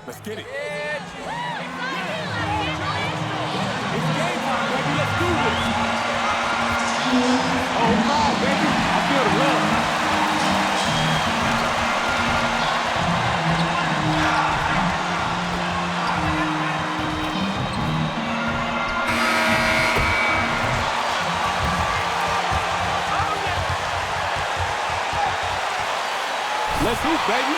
Let's get it. It's game time, baby. Let's do this. Oh, my, baby. I feel the love. Let's hoop, baby.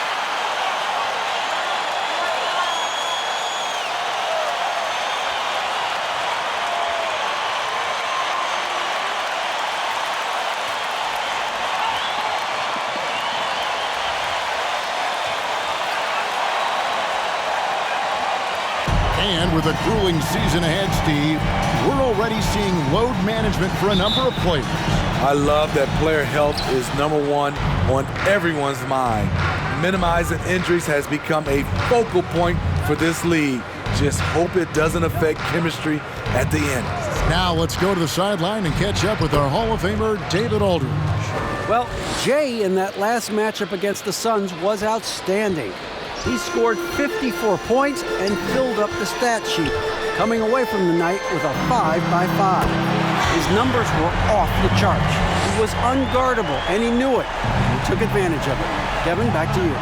And with a grueling season ahead, Steve, we're already seeing load management for a number of players. I love that player health is #1 on everyone's mind. Minimizing injuries has become a focal point for this league. Just hope it doesn't affect chemistry at the end. Now let's go to the sideline and catch up with our Hall of Famer, David Aldridge. Well, Jay in that last matchup against the Suns was outstanding. He scored 54 points and filled up the stat sheet, coming away from the night with a 5-by-5. His numbers were off the charts. He was unguardable, and he knew it. He took advantage of it. Kevin, back to you.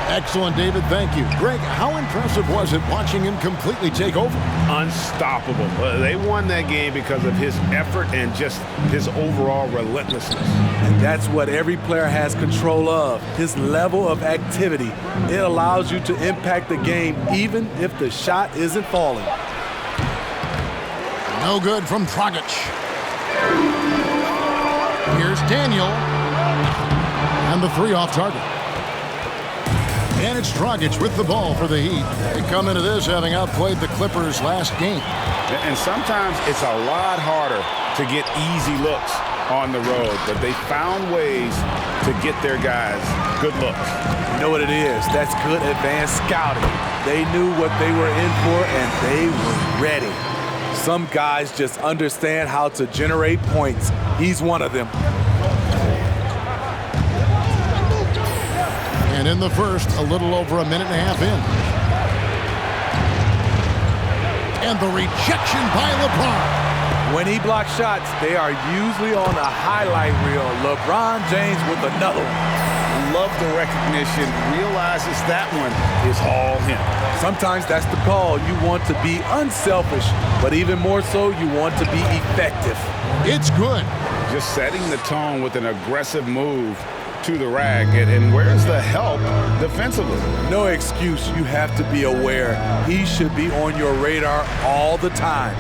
Excellent, David. Thank you. Greg, how impressive was it watching him completely take over? Unstoppable. They won that game because of his effort and just his overall relentlessness. And that's what every player has control of, his level of activity. It allows you to impact the game even if the shot isn't falling. No good from Dragic. Here's Daniel. And the three off target. And it's Dragic with the ball for the Heat. They come into this having outplayed the Clippers last game. And sometimes it's a lot harder to get easy looks on the road, but they found ways to get their guys good looks. You know what it is? That's good advanced scouting. They knew what they were in for, and they were ready. Some guys just understand how to generate points. He's one of them. And in the first, a little over a minute and a half in. And the rejection by LeBron. When he blocks shots, they are usually on a highlight reel. LeBron James with another one. Love the recognition, realizes that one is all him. Sometimes that's the call. You want to be unselfish, but even more so, you want to be effective. It's good. Just setting the tone with an aggressive move to the rack, and where's the help defensively? No excuse. You have to be aware. He should be on your radar all the time.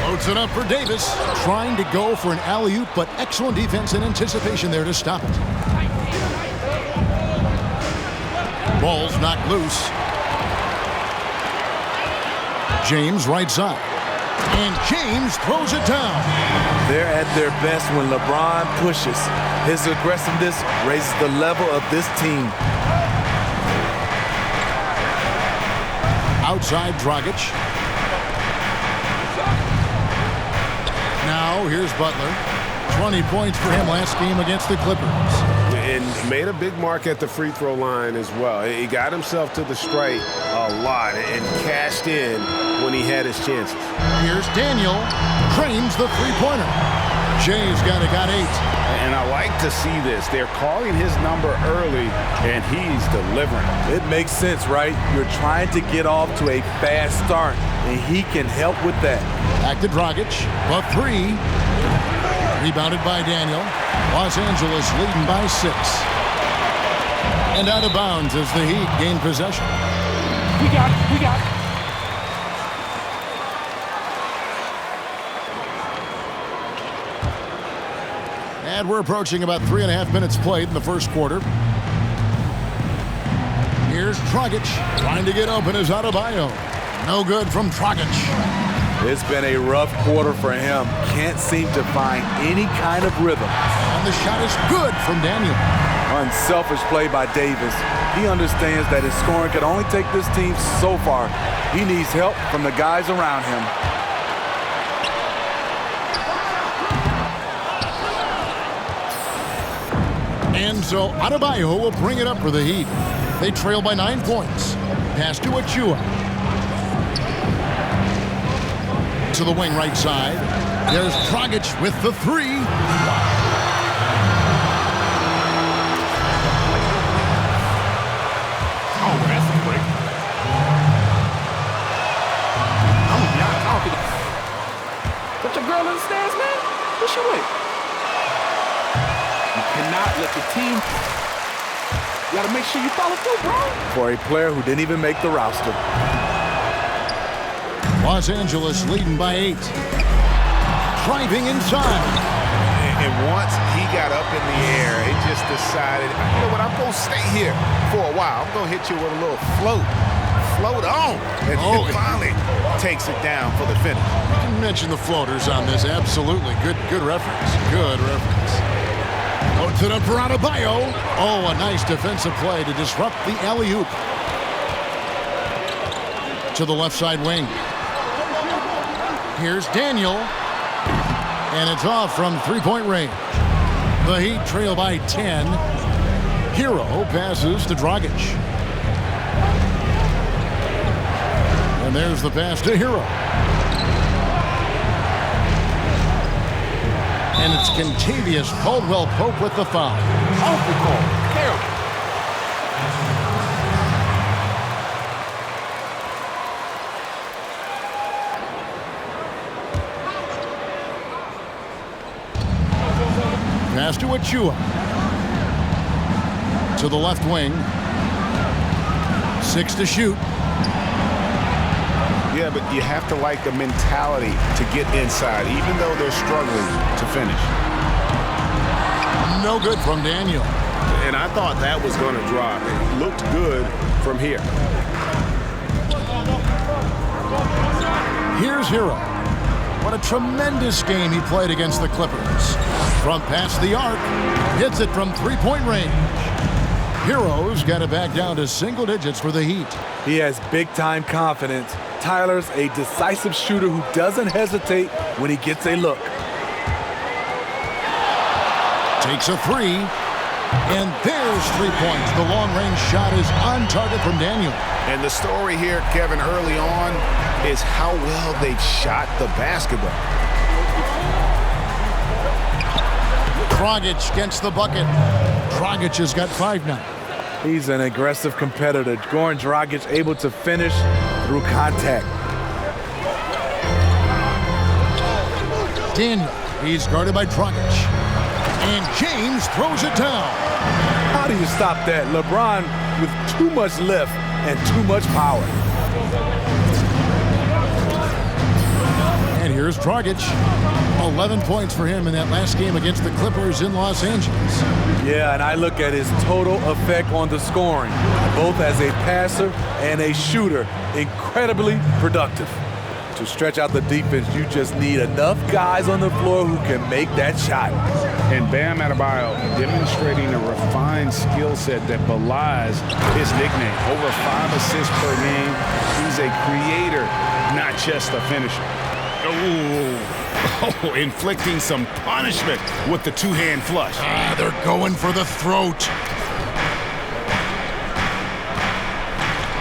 Loads it up for Davis, trying to go for an alley-oop, but excellent defense and anticipation there to stop it. Ball's knocked loose. James right side. And James throws it down. They're at their best when LeBron pushes. His aggressiveness raises the level of this team. Outside Dragic. Now here's Butler. 20 points for him last game against the Clippers. And made a big mark at the free throw line as well. He got himself to the stripe a lot and cashed in when he had his chances. Here's Daniel. Trains the three-pointer. Jay's got 8. And I like to see this. They're calling his number early, and he's delivering. It makes sense, right? You're trying to get off to a fast start, and he can help with that. Back to Dragic. A 3. Rebounded by Daniel. Los Angeles leading by 6. And out of bounds as the Heat gain possession. We got it. And we're approaching about 3.5 minutes played in the first quarter. Here's Dragic trying to get open as Adebayo. No good from Dragic. It's been a rough quarter for him. Can't seem to find any kind of rhythm. And the shot is good from Daniel. Unselfish play by Davis. He understands that his scoring can only take this team so far. He needs help from the guys around him. And so Adebayo will bring it up for the Heat. They trail by 9 points. Pass to Achua. To the wing right side. There's Dragic with the three. Oh, that's a break. I'm not talking. Put your girl in the stands, man. What's your way? You cannot let the team. You gotta make sure you follow through, bro. For a player who didn't even make the roster. Los Angeles leading by 8. Driving inside. And once he got up in the air, it just decided, you know what, I'm going to stay here for a while. I'm going to hit you with a little float. Float on. And it finally takes it down for the finish. You mentioned the floaters on this. Absolutely. Good reference. Good reference. Oh, to the Adebayo. Oh, a nice defensive play to disrupt the alley-oop. To the left side wing. Here's Daniel. And it's off from three-point range. The Heat trail by 10. Hero passes to Dragic. And there's the pass to Hero. And it's Kentavious Caldwell-Pope with the foul. Awful call. Terrible. Pass to Achua. To the left wing. 6 to shoot. Yeah, but you have to like the mentality to get inside, even though they're struggling to finish. No good from Daniel. And I thought that was going to drop. It looked good from here. Here's Hero. What a tremendous game he played against the Clippers. From past the arc, hits it from three-point range. Hero's got it back down to single digits for the Heat. He has big-time confidence. Tyler's a decisive shooter who doesn't hesitate when he gets a look. Takes a three, and there's 3 points. The long-range shot is on target from Daniel. And the story here, Kevin, early on is how well they've shot the basketball. Dragic gets the bucket. Dragic has got 5 now. He's an aggressive competitor. Goran Dragic able to finish through contact. Daniel, he's guarded by Dragic. And James throws it down. How do you stop that? LeBron with too much lift and too much power. And here's Dragic. 11 points for him in that last game against the Clippers in Los Angeles. Yeah, and I look at his total effect on the scoring, both as a passer and a shooter. Incredibly productive. To stretch out the defense, you just need enough guys on the floor who can make that shot. And Bam Adebayo demonstrating a refined skill set that belies his nickname. Over 5 assists per game. He's a creator, not just a finisher. Oh, inflicting some punishment with the two-hand flush. They're going for the throat.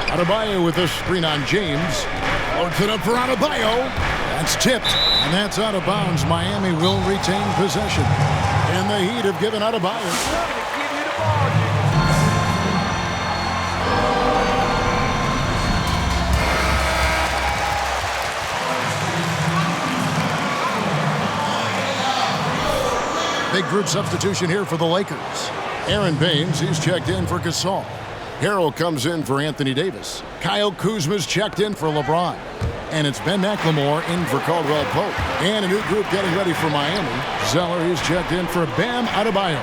Adebayo with a screen on James. Loads it up for Adebayo. That's tipped, and that's out of bounds. Miami will retain possession. And the Heat have given Adebayo. Big group substitution here for the Lakers. Aaron Baines, he's checked in for Gasol. Harrell comes in for Anthony Davis. Kyle Kuzma's checked in for LeBron. And it's Ben McLemore in for Caldwell-Pope. And a new group getting ready for Miami. Zeller, he's checked in for Bam Adebayo.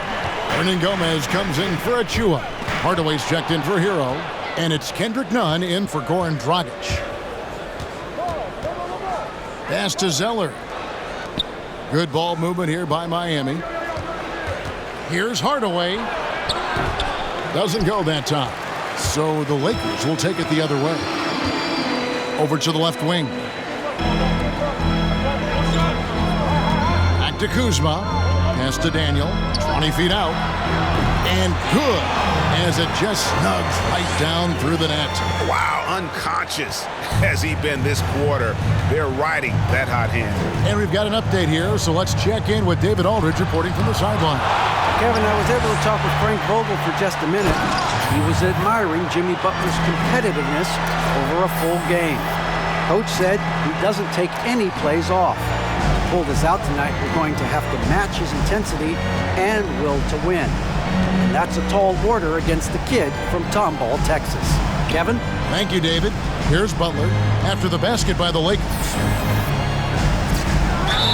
Hernan Gomez comes in for Achua. Hardaway's checked in for Hero. And it's Kendrick Nunn in for Goran Dragic. Pass to Zeller. Good ball movement here by Miami. Here's Hardaway. Doesn't go that time. So the Lakers will take it the other way. Over to the left wing. Back to Kuzma. Pass to Daniel. 20 feet out. And good, as it just snugs right down through the net. Wow, unconscious has he been this quarter. They're riding that hot hand. And we've got an update here, so let's check in with David Aldridge reporting from the sideline. Kevin, I was able to talk with Frank Vogel for just a minute. He was admiring Jimmy Butler's competitiveness over a full game. Coach said he doesn't take any plays off. To pull this out tonight, we're going to have to match his intensity and will to win. And that's a tall order against the kid from Tomball, Texas. Kevin? Thank you, David. Here's Butler after the basket by the Lakers.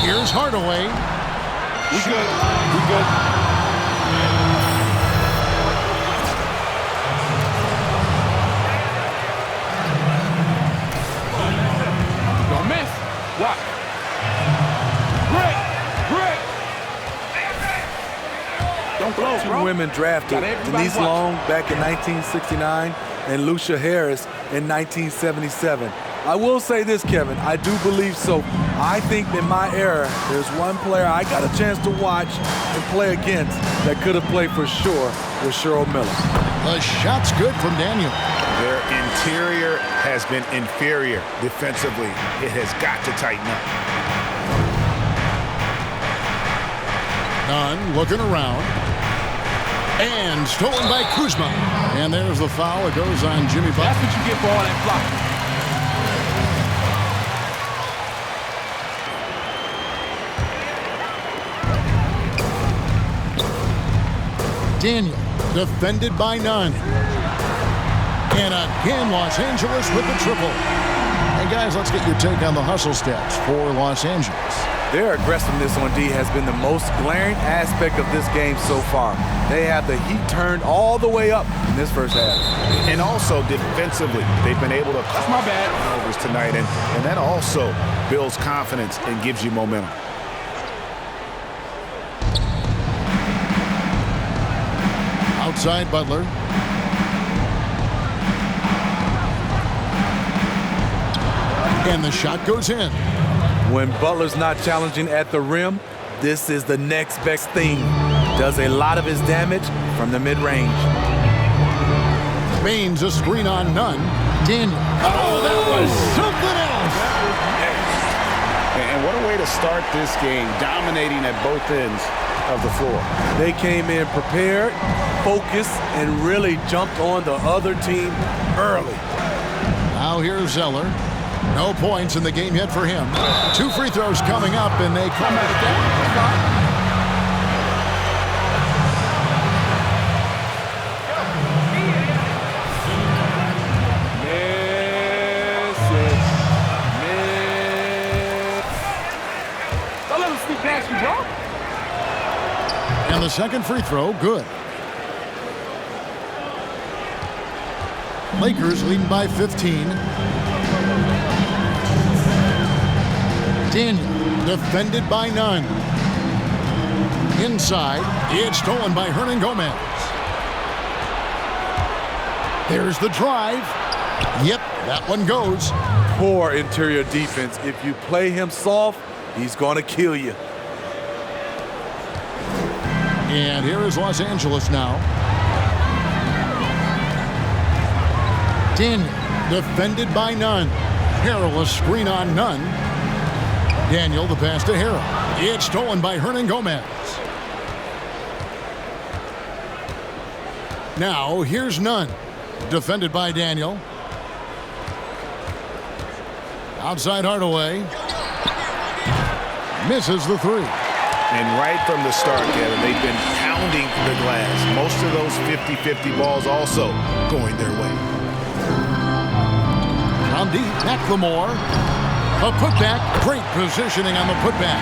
Here's Hardaway. We good. We good. Don't miss. What? Great. Great. Don't blow, Two bro. women drafted, Got everybody Denise watching. Long back in 1969 and Lucia Harris in 1977. I will say this, Kevin, I do believe so. I think in my era, there's one player I got a chance to watch and play against that could have played for sure with Cheryl Miller. The shot's good from Daniel. Their interior has been inferior defensively. It has got to tighten up. Nunn looking around. And stolen by Kuzma. And there's the foul. It goes on Jimmy Butler. That's what you get for all that blocking. Daniel, defended by Nunn. And again, Los Angeles with the triple. And guys, let's get your take on the hustle stats for Los Angeles. Their aggressiveness on D has been the most glaring aspect of this game so far. They have the heat turned all the way up in this first half. And also defensively, they've been able to That's my bad. turnovers tonight, and that also builds confidence and gives you momentum. Outside Butler. And the shot goes in. When Butler's not challenging at the rim, this is the next best thing. Does a lot of his damage from the mid-range. Baines a screen on Nunn. Daniel. Oh, that was something else. And what a way to start this game, dominating at both ends of the floor. They came in prepared, focused, and really jumped on the other team early. Now here's Zeller. No points in the game yet for him. 2 free throws coming up, and they come at it. Don't let him sneak past you, bro. And the second free throw, good. Lakers leading by 15. Daniel, defended by Nunn. Inside, it's stolen by Hernan Gomez. There's the drive. Yep, that one goes. Poor interior defense. If you play him soft, he's going to kill you. And here is Los Angeles now. Daniel, defended by Nunn. Harrell, a screen on Nunn. Daniel, the pass to Harrell. It's stolen by Hernan Gomez. Now, here's Nunn. Defended by Daniel. Outside Hardaway. Misses the three. And right from the start, Kevin, they've been pounding the glass. Most of those 50-50 balls also going their way. On deep, McLemore. A putback. Great positioning on the putback.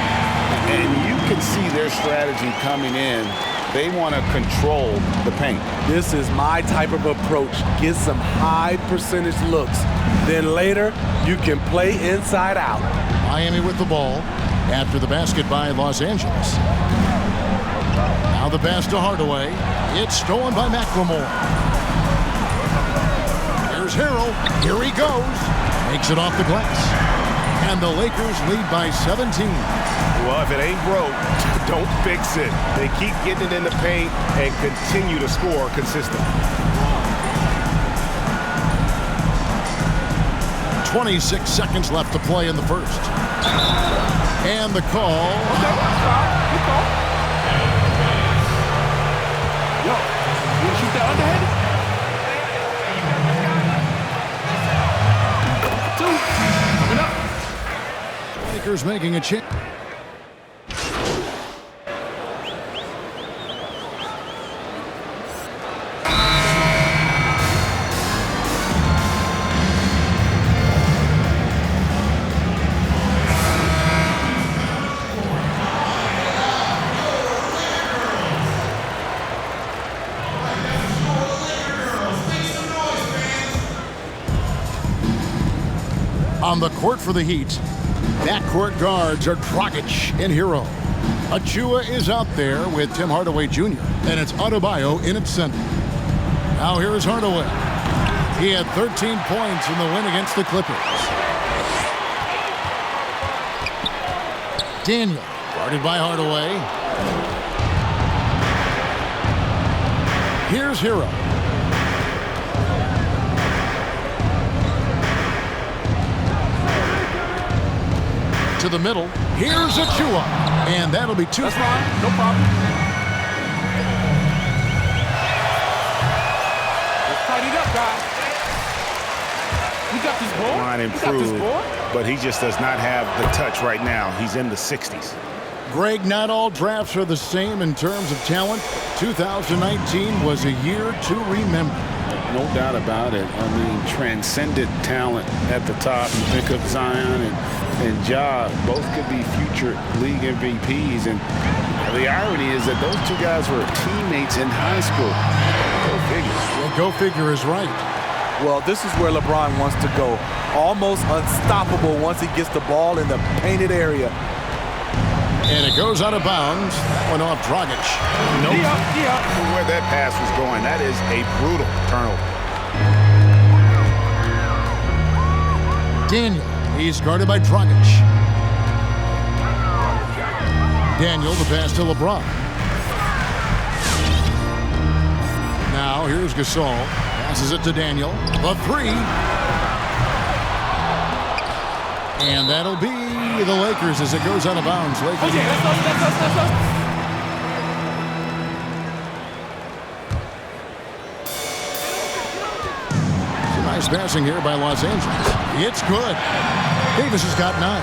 And you can see their strategy coming in. They want to control the paint. This is my type of approach. Get some high percentage looks. Then later, you can play inside out. Miami with the ball after the basket by Los Angeles. Now the pass to Hardaway. It's stolen by McLemore. Here's Harrell. Here he goes. Makes it off the glass. And the Lakers lead by 17. Well, if it ain't broke, don't fix it. They keep getting it in the paint and continue to score consistently. 26 seconds left to play in the first. And the call. Okay, good call. Yo, you want to shoot that underhanded? Two. Coming up. Lakers making a change. On the court for the Heat, backcourt guards are Dragic and Hero. Achua is out there with Tim Hardaway Jr., and it's Adebayo in its center. Now here is Hardaway. He had 13 points in the win against the Clippers. Daniel, guarded by Hardaway. Here's Hero. To the middle. Here's Achua. And that'll be two. That's fine. No problem. Let's tidy it up, guys. We got this ball. Line We got this improved, ball. but he just does not have the touch right now. He's in the 60s. Greg, not all drafts are the same in terms of talent. 2019 was a year to remember. No doubt about it. I mean, transcendent talent at the top. You think of Zion and Ja, both could be future league MVPs. And the irony is that those two guys were teammates in high school. Go figure. Well, go figure is right. Well, this is where LeBron wants to go. Almost unstoppable once he gets the ball in the painted area. And it goes out of bounds. That one off Dragic. For where that pass was going, that is a brutal turnover. Daniel, he's guarded by Dragic. Daniel, the pass to LeBron. Now here's Gasol. Passes it to Daniel. The three. And that'll be the Lakers as it goes out of bounds. Lakers. Oh, yeah, that's us. Some nice passing here by Los Angeles. It's good. Davis has got 9.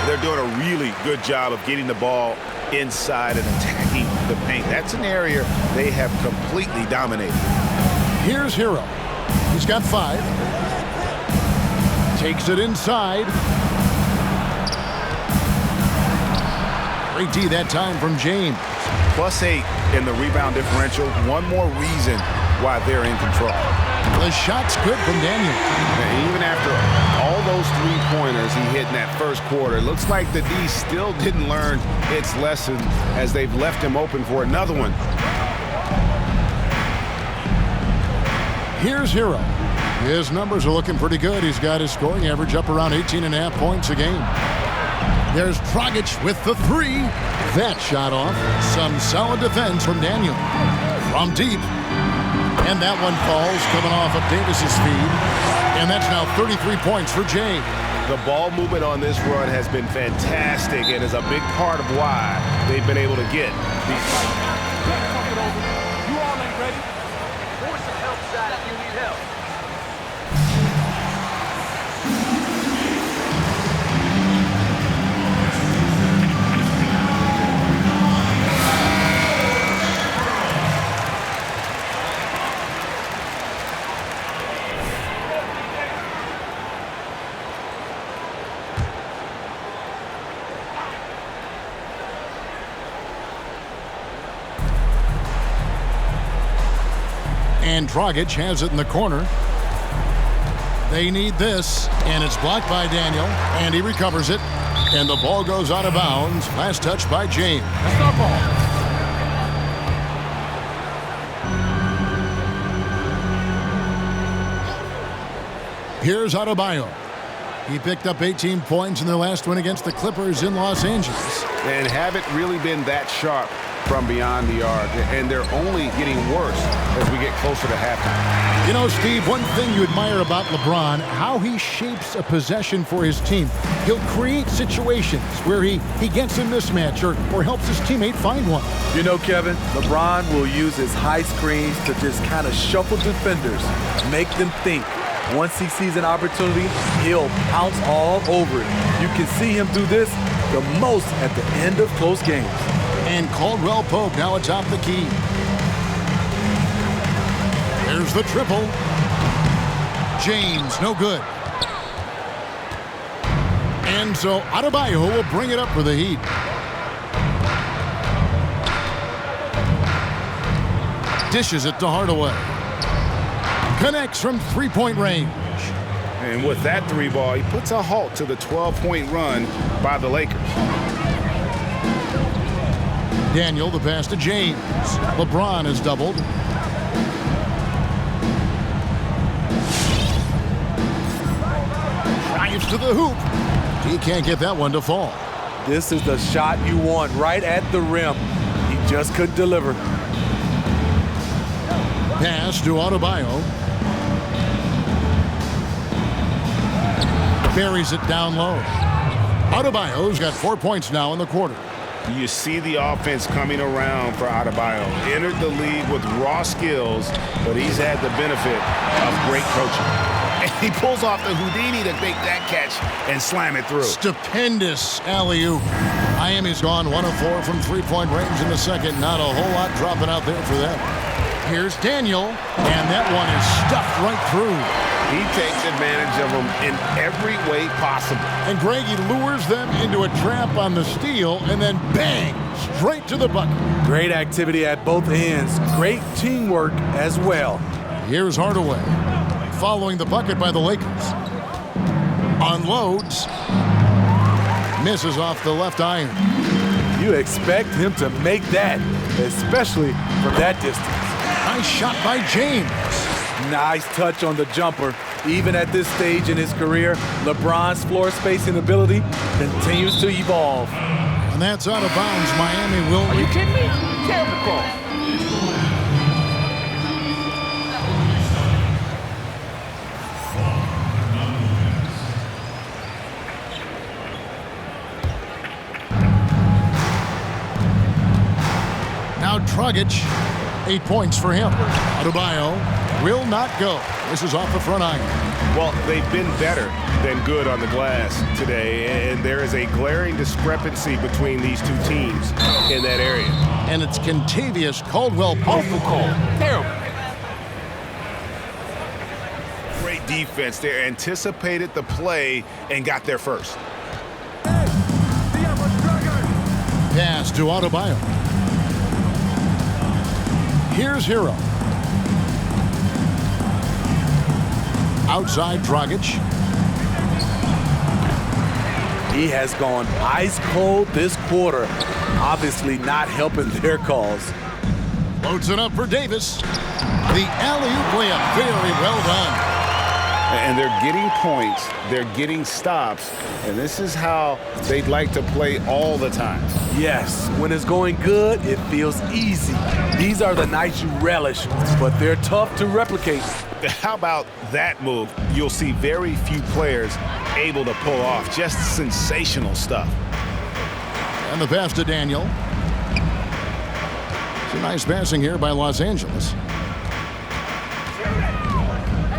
They're doing a really good job of getting the ball inside and attacking the paint. That's an area they have completely dominated. Here's Hero. He's got 5. Takes it inside. Great D that time from James. +8 in the rebound differential. One more reason why they're in control. The shot's good from Daniel. And even after all those three-pointers he hit in that first quarter, it looks like the D still didn't learn its lesson as they've left him open for another one. Here's Hero. His numbers are looking pretty good. He's got his scoring average up around 18.5 points a game. There's Dragic with the 3. That shot off. Some solid defense from Daniel. From deep. And that one falls, coming off of Davis's feed. And that's now 33 points for James. The ball movement on this run has been fantastic and is a big part of why they've been able to get these. You all ain't ready. Force some help, side, if you need help. And Dragic has it in the corner. They need this, and it's blocked by Daniel, and he recovers it. And the ball goes out of bounds. Last touch by James. That's our ball. Here's Adebayo. He picked up 18 points in their last win against the Clippers in Los Angeles. And haven't really been that sharp from beyond the arc. And they're only getting worse as we get closer to halftime. You know, Steve, one thing you admire about LeBron, how he shapes a possession for his team. He'll create situations where he gets a mismatch or helps his teammate find one. You know, Kevin, LeBron will use his high screens to just kind of shuffle defenders, make them think. Once he sees an opportunity, he'll pounce all over it. You can see him do this the most at the end of close games. And Caldwell Pope now atop the key. There's the triple. James, no good. And so Adebayo will bring it up for the Heat. Dishes it to Hardaway. Connects from three-point range. And with that three ball, he puts a halt to the 12-point run by the Lakers. Daniel, the pass to James. LeBron is doubled. Drives to the hoop. He can't get that one to fall. This is the shot you want right at the rim. He just couldn't deliver. Pass to Adebayo. Buries it down low. Adebayo's got 4 points now in the quarter. You see the offense coming around for Adebayo. Entered the league with raw skills, but he's had the benefit of great coaching. And he pulls off the Houdini to make that catch and slam it through. Stupendous alley-oop. Miami's gone 1 of 4 from three-point range in the second. Not a whole lot dropping out there for them. Here's Daniel, and that one is stuffed right through. He takes advantage of them in every way possible. And Greg, he lures them into a trap on the steal, and then bang, straight to the bucket. Great activity at both ends. Great teamwork as well. Here's Hardaway, following the bucket by the Lakers. Unloads. Misses off the left iron. You expect him to make that, especially from that distance. Nice shot by James. Nice touch on the jumper. Even at this stage in his career, LeBron's floor spacing ability continues to evolve. And that's out of bounds. Miami will... Are you kidding me? Terrible call. Now Dragic, 8 points for him. Adebayo will not go. This is off the front iron. Well, they've been better than good on the glass today, and there is a glaring discrepancy between these two teams in that area. And it's Kentavious Caldwell-Pope. Awful call. Terrible. Great defense there, anticipated the play and got there first. Pass to Adebayo. Here's Hero. Outside Dragic. He has gone ice cold this quarter. Obviously not helping their cause. Loads it up for Davis. The alley-oop layup, very well done. And they're getting points, they're getting stops, and this is how they'd like to play all the time. Yes, when it's going good, it feels easy. These are the nights you relish, but they're tough to replicate. How about that move? You'll see very few players able to pull off just sensational stuff. And the pass to Daniel. Some nice passing here by Los Angeles.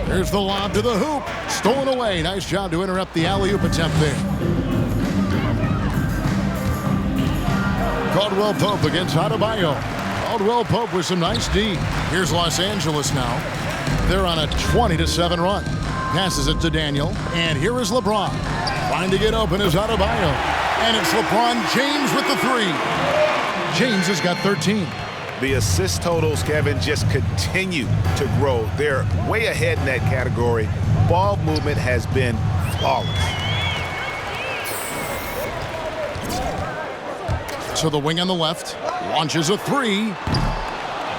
Here's the lob to the hoop. Stolen away. Nice job to interrupt the alley-oop attempt there. Caldwell Pope against Adebayo. Caldwell Pope with some nice D. Here's Los Angeles now. They're on a 20-7 run. Passes it to Daniel. And here is LeBron. Trying to get open is Adebayo. And it's LeBron James with the three. James has got 13. The assist totals, Kevin, just continue to grow. They're way ahead in that category. Ball movement has been flawless. To the wing on the left. Launches a three.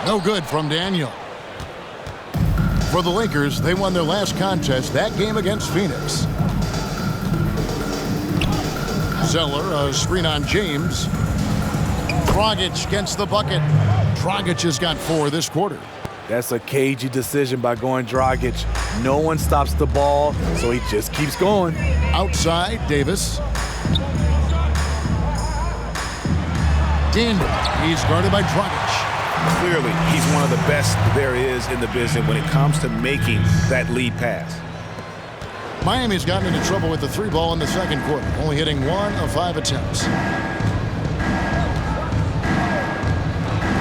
No good from Daniel. For the Lakers, they won their last contest, that game against Phoenix. Zeller, a screen on James. Dragic against the bucket. Dragic has got 4 this quarter. That's a cagey decision by going Dragic. No one stops the ball, so he just keeps going. Outside, Davis. Daniel, he's guarded by Dragic. Clearly, he's one of the best there is in the business when it comes to making that lead pass. Miami's gotten into trouble with the 3 ball in the second quarter, only hitting 1 of 5 attempts.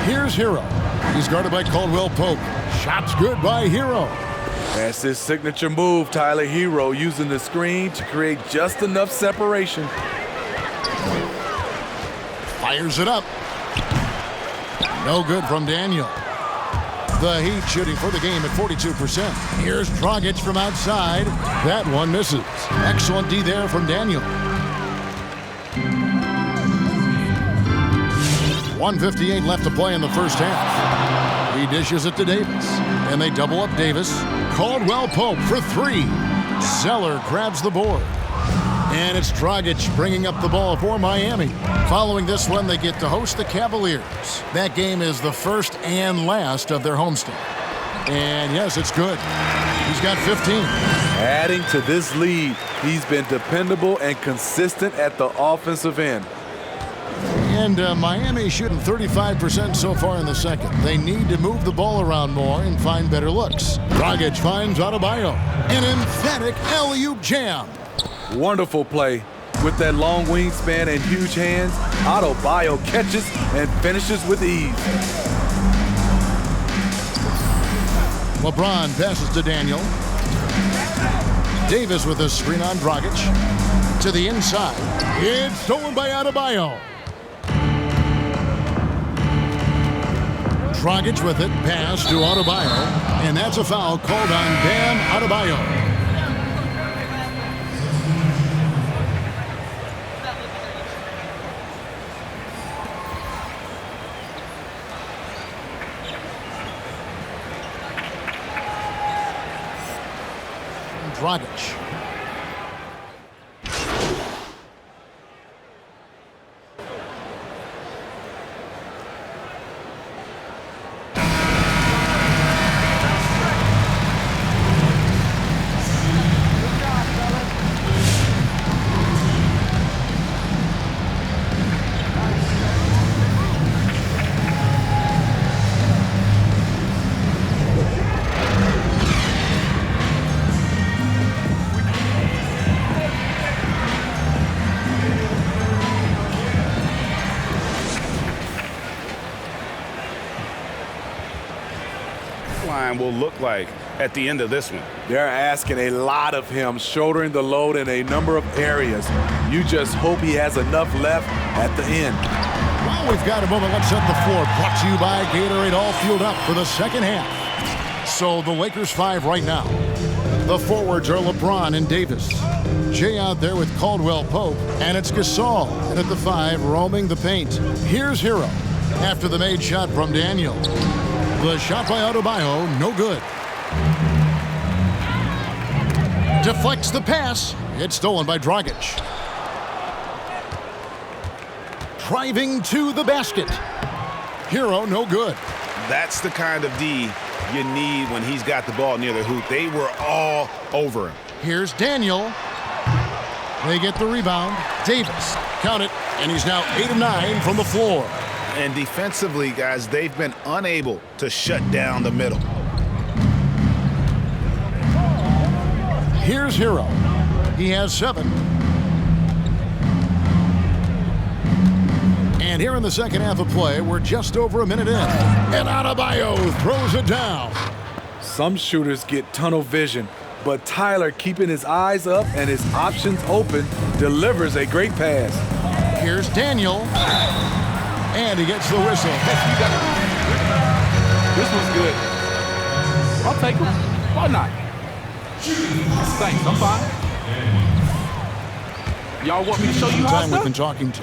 Here's Hero. He's guarded by Caldwell Pope. Shot's good by Hero. That's his signature move, Tyler. Hero using the screen to create just enough separation. Fires it up. No good from Daniel. The Heat shooting for the game at 42%. Here's Dragic from outside. That one misses. Excellent D there from Daniel. 1:58 left to play in the first half. He dishes it to Davis. And they double up Davis. Caldwell Pope for 3. Zeller grabs the board. And it's Dragic bringing up the ball for Miami. Following this one, they get to host the Cavaliers. That game is the first and last of their homestand. And yes, it's good. He's got 15. Adding to this lead, he's been dependable and consistent at the offensive end. And Miami shooting 35% so far in the second. They need to move the ball around more and find better looks. Dragic finds Adebayo. An emphatic alley-oop jam. Wonderful play. With that long wingspan and huge hands, Adebayo catches and finishes with ease. LeBron passes to Daniel. Davis with a screen on Dragic. To the inside. It's stolen by Adebayo. Dragic with it. Pass to Adebayo. And that's a foul called on Bam Adebayo. Dragic. Will look like at the end of this one. They're asking a lot of him, shouldering the load in a number of areas. You just hope he has enough left at the end. Well, we've got a moment. Let's set the floor. Brought to you by Gatorade, all fueled up for the second half. So the Lakers 5 right now. The forwards are LeBron and Davis. Jay out there with Caldwell Pope, and it's Gasol. And at the 5, roaming the paint. Here's Hero after the made shot from Daniel. The shot by Adebayo, no good. Deflects the pass. It's stolen by Dragic. Driving to the basket. Hero, no good. That's the kind of D you need when he's got the ball near the hoop. They were all over him. Here's Daniel. They get the rebound. Davis, count it, and he's now 8 of 9 from the floor. And defensively, guys, they've been unable to shut down the middle. Here's Hero. He has 7. And here in the second half of play, we're just over a minute in. And Adebayo throws it down. Some shooters get tunnel vision, but Tyler, keeping his eyes up and his options open, delivers a great pass. Here's Daniel. And he gets the whistle. This one's good. I'll take him. Why not? Thanks, I'm fine. Y'all want me to show you how Time we've been talking to.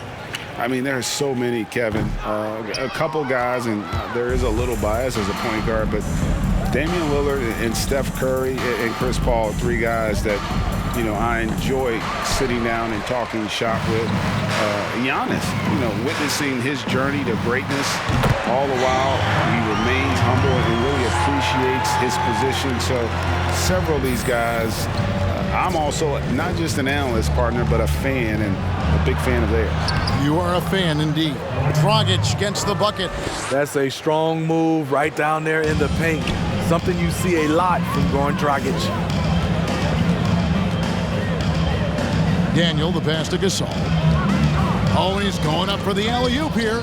I mean, there's so many, Kevin. A couple guys, and there is a little bias as a point guard, but Damian Lillard and Steph Curry and Chris Paul, 3 guys that I enjoy sitting down and talking shop with Giannis, witnessing his journey to greatness. All the while, he remains humble and really appreciates his position. So several of these guys, I'm also not just an analyst partner, but a fan and a big fan of theirs. You are a fan indeed. Dragic gets the bucket. That's a strong move right down there in the paint. Something you see a lot from Goran Dragic. Daniel, the pass to Gasol. Oh, and he's going up for the alley-oop here.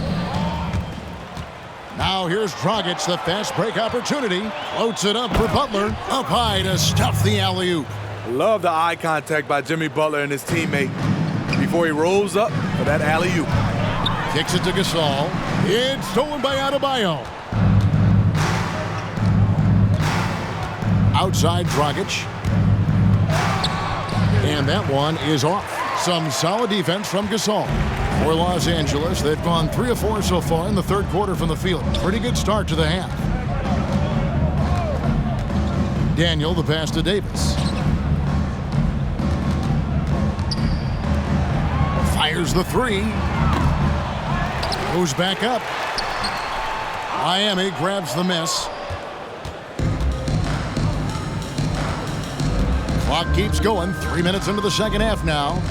Now here's Dragic, the fast break opportunity. Floats it up for Butler. Up high to stuff the alley-oop. Love the eye contact by Jimmy Butler and his teammate before he rolls up for that alley-oop. Kicks it to Gasol. It's stolen by Adebayo. Outside Dragic. And that one is off. Some solid defense from Gasol. For Los Angeles, they've gone 3 of 4 so far in the third quarter from the field. Pretty good start to the half. Daniel, the pass to Davis. Fires the three. Goes back up. Miami grabs the miss. Clock keeps going. 3 minutes into the second half now.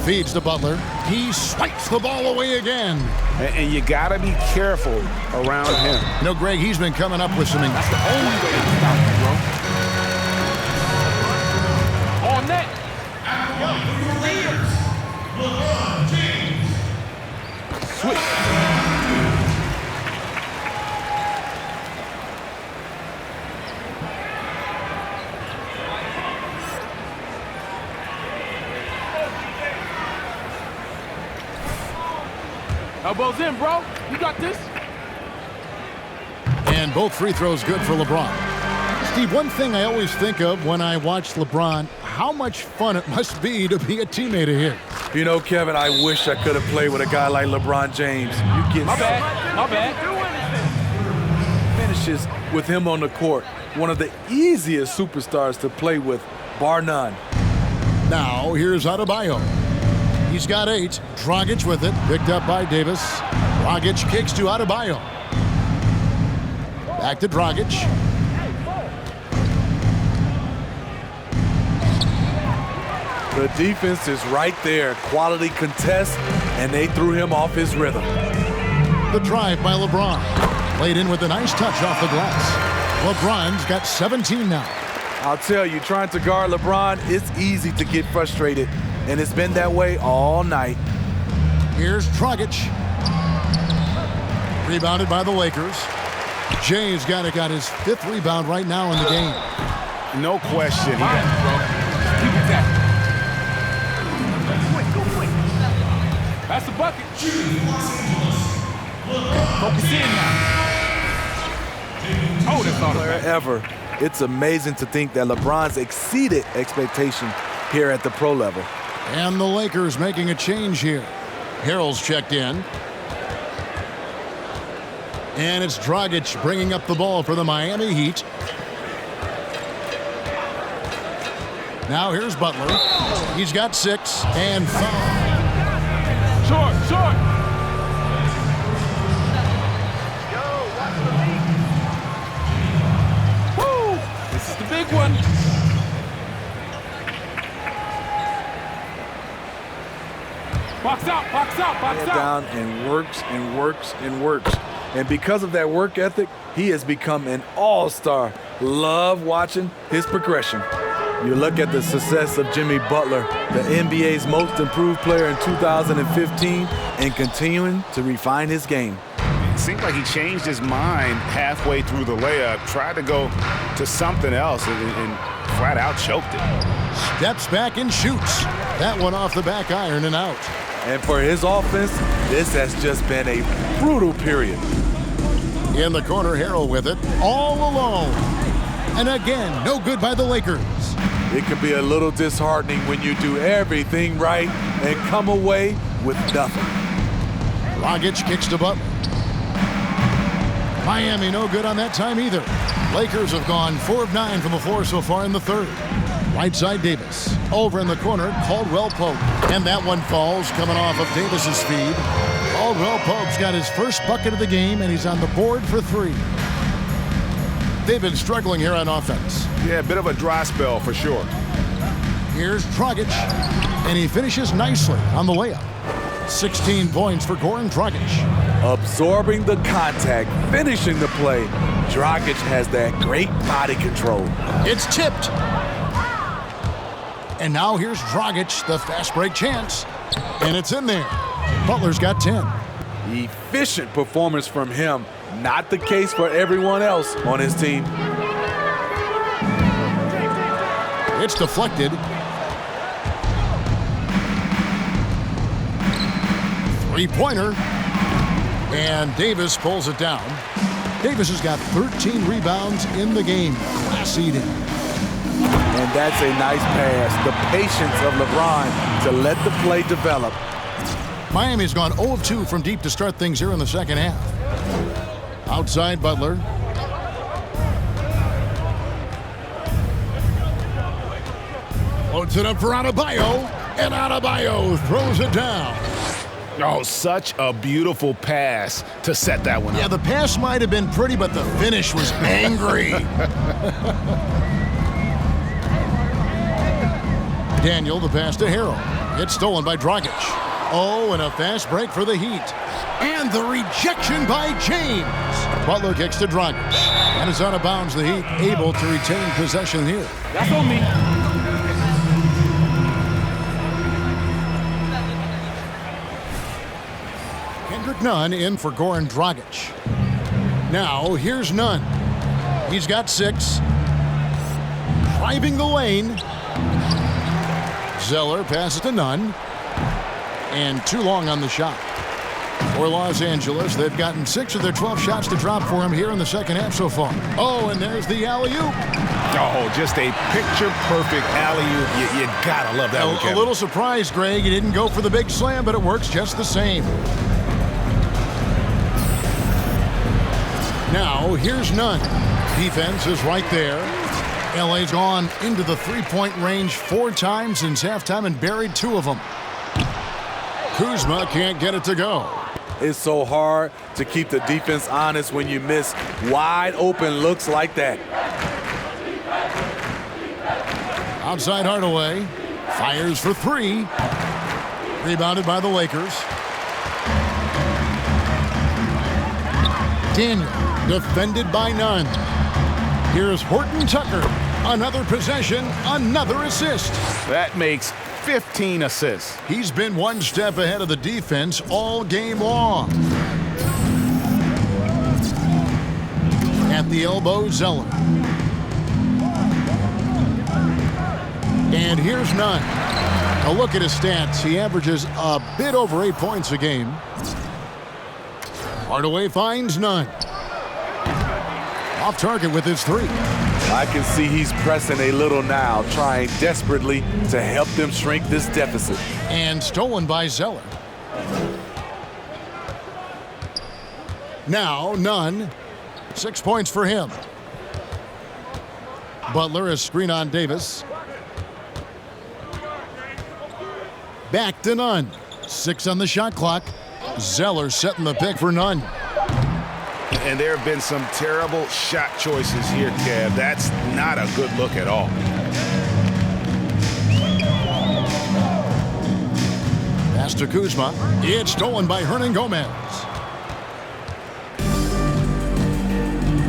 Feeds to Butler. He swipes the ball away again. And you got to be careful around him. Greg, he's been coming up with some... That's the only way to stop him, bro. On net. Switch. Elbows in, bro. You got this. And both free throws good for LeBron. Steve, one thing I always think of when I watch LeBron, how much fun it must be to be a teammate of his. Kevin, I wish I could have played with a guy like LeBron James. You get My bad. finishes with him on the court. One of the easiest superstars to play with, bar none. Now, here's Adebayo. He's got 8. Dragic with it. Picked up by Davis. Dragic kicks to Adebayo. Back to Dragic. The defense is right there. Quality contest, and they threw him off his rhythm. The drive by LeBron. Played in with a nice touch off the glass. LeBron's got 17 now. I'll tell you, trying to guard LeBron, it's easy to get frustrated, and it's been that way all night. Here's Dragic. Rebounded by the Lakers. Jay's got his 5th rebound right now in the game. No question. Keep it that. That's the bucket. Focus in now. Oh, that's all the Ever. It's amazing to think that LeBron's exceeded expectation here at the pro level. And the Lakers making a change here. Harrell's checked in. And it's Dragic bringing up the ball for the Miami Heat. Now here's Butler. He's got 6 and 5. Short. Woo! This is the big one. Box out. Down and works and works and works. And because of that work ethic, he has become an all-star. Love watching his progression. You look at the success of Jimmy Butler, the NBA's most improved player in 2015, and continuing to refine his game. It seemed like he changed his mind halfway through the layup, tried to go to something else, and flat out choked it. Steps back and shoots. That one off the back iron and out. And for his offense, this has just been a brutal period. In the corner, Harrell with it, all alone. And again, no good by the Lakers. It can be a little disheartening when you do everything right and come away with nothing. Dragic kicks to Butler. Miami no good on that time either. Lakers have gone 4 of 9 from the floor so far in the third. Right side Davis. Over in the corner, Caldwell Pope. And that one falls coming off of Davis's feed. Caldwell Pope's got his first bucket of the game, and he's on the board for 3. They've been struggling here on offense. Yeah, a bit of a dry spell for sure. Here's Dragic, and he finishes nicely on the layup. 16 points for Goran Dragic. Absorbing the contact, finishing the play. Dragic has that great body control. It's tipped. And now here's Dragic, the fast break chance. And it's in there. Butler's got 10. Efficient performance from him. Not the case for everyone else on his team. It's deflected. Three-pointer. And Davis pulls it down. Davis has got 13 rebounds in the game. Class eating. And that's a nice pass. The patience of LeBron to let the play develop. Miami's gone 0 of 2 from deep to start things here in the second half. Outside Butler. Floats it up for Adebayo. And Adebayo throws it down. Oh, such a beautiful pass to set that one up. Yeah, the pass might have been pretty, but the finish was angry. Daniel, the pass to Harrell. It's stolen by Dragic. Oh, and a fast break for the Heat. And the rejection by James. Butler kicks to Dragic. And is out of bounds. The Heat able to retain possession here. That's on me. Kendrick Nunn in for Goran Dragic. Now, here's Nunn. He's got 6. Driving the lane. Zeller passes to Nunn. And too long on the shot. For Los Angeles, they've gotten 6 of their 12 shots to drop for him here in the second half so far. Oh, and there's the alley-oop. Oh, just a picture-perfect alley-oop. You gotta love that one, A Kevin. little surprised, Greg. He didn't go for the big slam, but it works just the same. Now, here's Nunn. Defense is right there. LA's gone into the three-point range 4 times since halftime and buried 2 of them. Kuzma can't get it to go. It's so hard to keep the defense honest when you miss wide open looks like that. Outside Hardaway. Fires for 3. Rebounded by the Lakers. Daniel, defended by Nunn. Here's Horton Tucker. Another possession, another assist. That makes 15 assists. He's been one step ahead of the defense all game long. At the elbow, Zeller. And here's Nunn. A look at his stats. He averages a bit over 8 points a game. Hardaway finds Nunn. Off target with his 3. I can see he's pressing a little now, trying desperately to help them shrink this deficit. And stolen by Zeller. Now, Nunn. 6 points for him. Butler is screen on Davis. Back to Nunn. 6 on the shot clock. Zeller setting the pick for Nunn. And there have been some terrible shot choices here, Kev. That's not a good look at all. Pass to Kuzma. It's stolen by Hernan Gomez.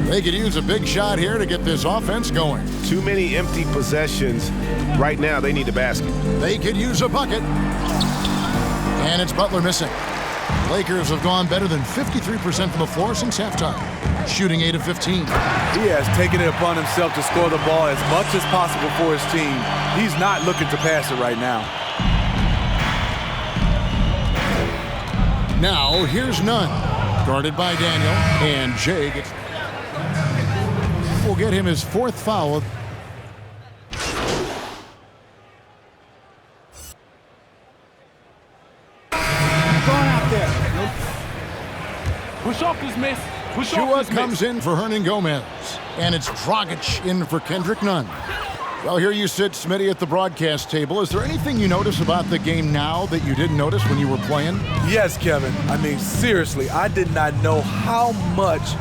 They could use a big shot here to get this offense going. Too many empty possessions. Right now, they need a basket. They could use a bucket. And it's Butler missing. Lakers have gone better than 53% from the floor since halftime, shooting 8 of 15. He has taken it upon himself to score the ball as much as possible for his team. He's not looking to pass it right now. Now, here's Nunn. Guarded by Daniel. And Jay will get him his 4th foul. Going out there. Push off this miss. Shua comes in for Hernan Gomez. And it's Dragic in for Kendrick Nunn. Well, here you sit, Smitty, at the broadcast table. Is there anything you notice about the game now that you didn't notice when you were playing? Yes, Kevin. I mean, seriously, I did not know how much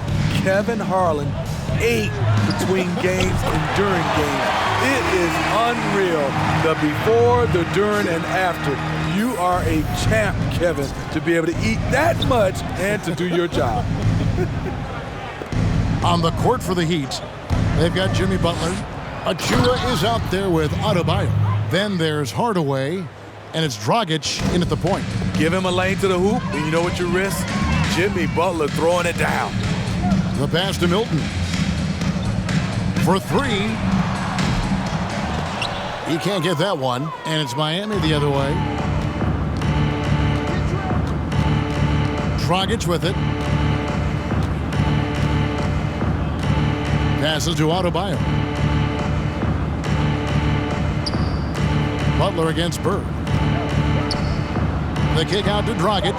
Kevin Harlan ate between games and during games. It is unreal. The before, the during, and after. You are a champ, Kevin, to be able to eat that much and to do your job. On the court for the Heat, they've got Jimmy Butler. Achua is out there with Adebayo. Then there's Hardaway, and it's Dragic in at the point. Give him a lane to the hoop, and you know what you risk? Jimmy Butler throwing it down. The pass to Milton. For three. He can't get that one, and it's Miami the other way. Dragic with it. Passes to Adebayo. Butler against Bird. The kick out to Dragic.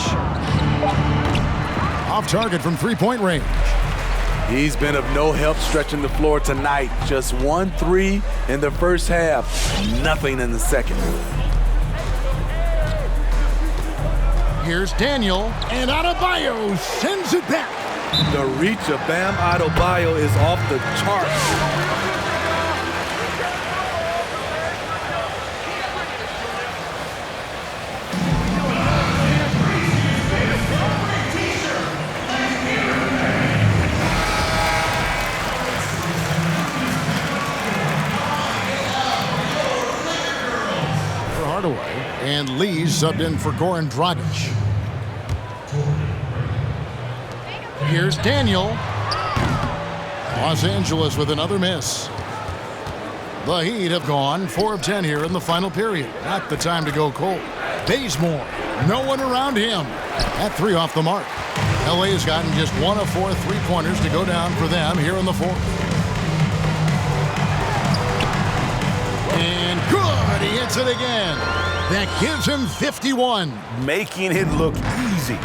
Off target from three-point range. He's been of no help stretching the floor tonight. Just 1 3 in the first half. Nothing in the second. Here's Daniel, and Adebayo sends it back. The reach of Bam Adebayo is off the charts. And Lee subbed in for Goran Dragic. Here's Daniel. Los Angeles with another miss. The Heat have gone 4 of 10 here in the final period. Not the time to go cold. Bazemore, no one around him. That 3 off the mark. LA has gotten just 1 of 4 3-pointers to go down for them here in the fourth. And good, he hits it again. That gives him 51. Making it look easy.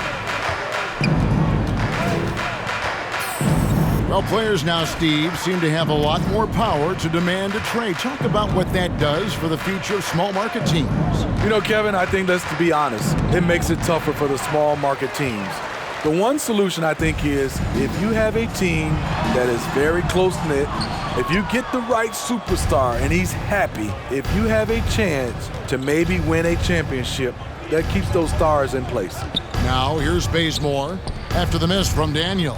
Well, players now, Steve, seem to have a lot more power to demand a trade. Talk about what that does for the future of small market teams. You know, Kevin, I think let's be honest. It makes it tougher for the small market teams. The one solution, I think, is if you have a team that is very close-knit, if you get the right superstar and he's happy, if you have a chance to maybe win a championship, that keeps those stars in place. Now, here's Bazemore after the miss from Daniel.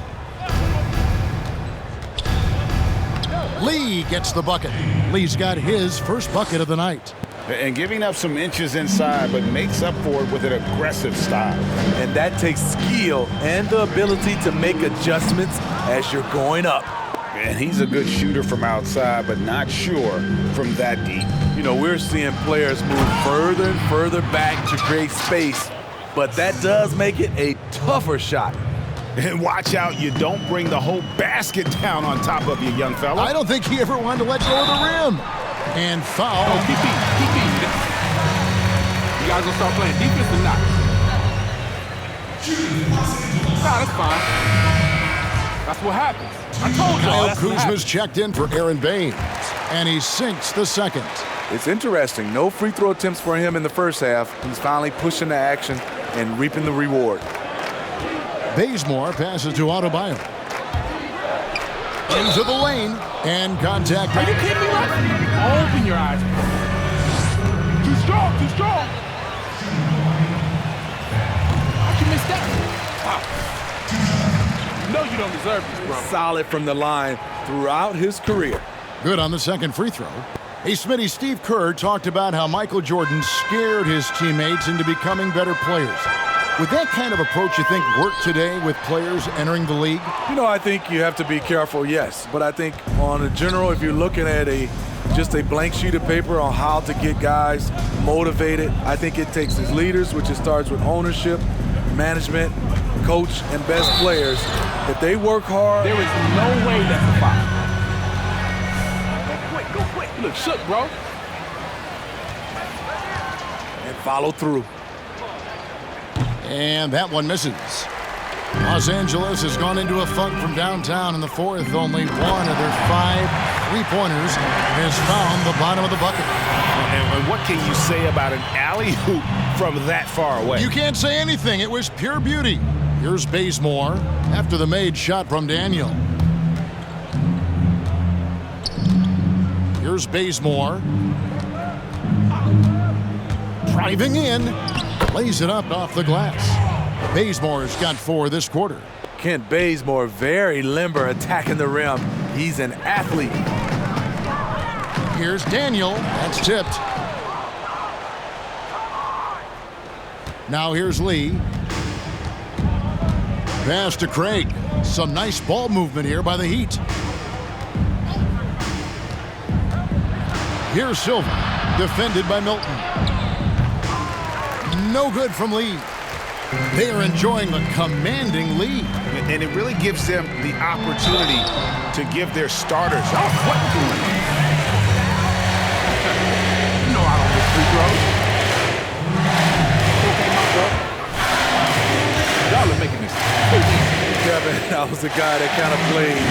Lee gets the bucket. Lee's got his first bucket of the night. And giving up some inches inside, but makes up for it with an aggressive style. And that takes skill and the ability to make adjustments as you're going up. And he's a good shooter from outside, but not sure from that deep. You know, we're seeing players move further and further back to create space, but that does make it a tougher shot. And watch out, you don't bring the whole basket down on top of you, young fella. I don't think he ever wanted to let go of the rim. And foul. Oh, keep beating. You guys gonna start playing defense or not? Nah, that's fine. That's what happens. I told y'all. Kyle Kuzma's checked in for Aaron Baines, and he sinks the second. It's interesting. No free throw attempts for him in the first half. He's finally pushing the action and reaping the reward. Bazemore passes to Adebayo. Into the lane, and contact. Are you kidding me, right? Open your eyes. Too strong. How'd you miss that? Wow. No, you don't deserve this, bro. Solid from the line throughout his career. Good on the second free throw. Hey, Smitty, Steve Kerr talked about how Michael Jordan scared his teammates into becoming better players. Would that kind of approach, you think, work today with players entering the league? You know, I think you have to be careful, yes. But I think on a general, if you're looking at just a blank sheet of paper on how to get guys motivated, I think it takes his leaders, which it starts with ownership, management, coach, and best players. If they work hard. There is no way that's a foul. Go quick. You look shook, bro. And follow through. And that one misses. Los Angeles has gone into a funk from downtown in the fourth. Only one of their 5 3-pointers has found the bottom of the bucket. And what can you say about an alley-oop from that far away? You can't say anything. It was pure beauty. Here's Bazemore after the made shot from Daniel. Here's Bazemore. Driving in. Lays it up off the glass. Bazemore's got 4 this quarter. Kent Bazemore, very limber, attacking the rim. He's an athlete. Here's Daniel. That's tipped. Now here's Lee. Pass to Craig. Some nice ball movement here by the Heat. Here's Silva. Defended by Milton. No good from Lee. They are enjoying the commanding lead. And it really gives them the opportunity to give their starters. Oh, what doing? You know I don't miss free throws. Okay, my bro. Y'all are making this. Kevin, I was the guy that kind of played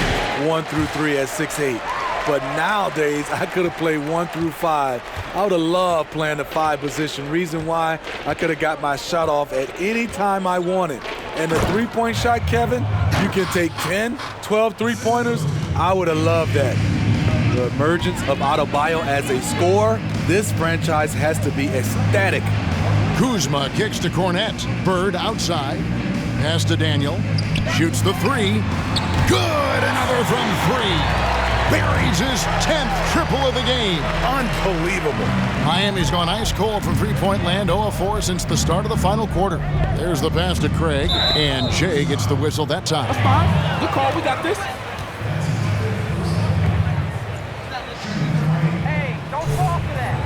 1 through 3 at 6'8". But nowadays, I could have played 1 through 5. I would have loved playing the 5 position. Reason why, I could have got my shot off at any time I wanted. And the 3-point shot, Kevin, you can take 10, 12 3-pointers. I would have loved that. The emergence of Adebayo as a scorer, this franchise has to be ecstatic. Kuzma kicks to Cornette. Bird outside. Pass to Daniel. Shoots the 3. Good! Another from 3. Buries his 10th triple of the game. Unbelievable. Miami's gone ice cold from 3-point land, 0-4 since the start of the final quarter. There's the pass to Craig, and Jay gets the whistle that time. That's fine. Good call. We got this. Hey, don't fall for that.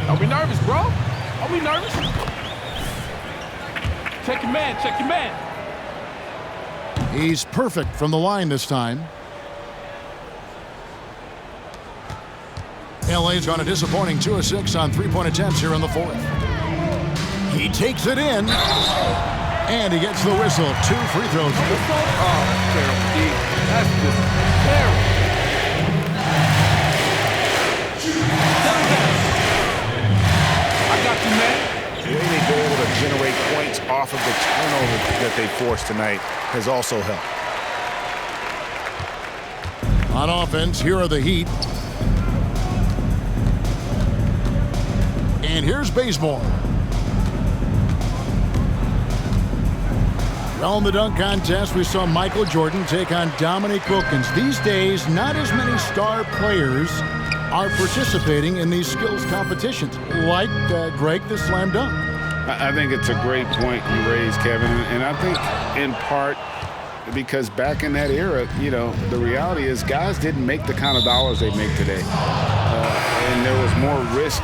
Are we nervous, bro? Are we nervous? Check your man. Check your man. He's perfect from the line this time. LA's gone a disappointing 2 of 6 on 3-point attempts here in the fourth. He takes it in, and he gets the whistle. 2 free throws. Oh, that's terrible, D. That's just terrible. I got you, man. They need to be able to generate points off of the turnover that they forced tonight has also helped. On offense, here are the Heat. And here's Bazemore. Well, in the dunk contest, we saw Michael Jordan take on Dominique Wilkins. These days, not as many star players are participating in these skills competitions, like Greg the slam dunk. I think it's a great point you raised, Kevin, and I think in part because back in that era, you know, the reality is guys didn't make the kind of dollars they make today, and there was more risk.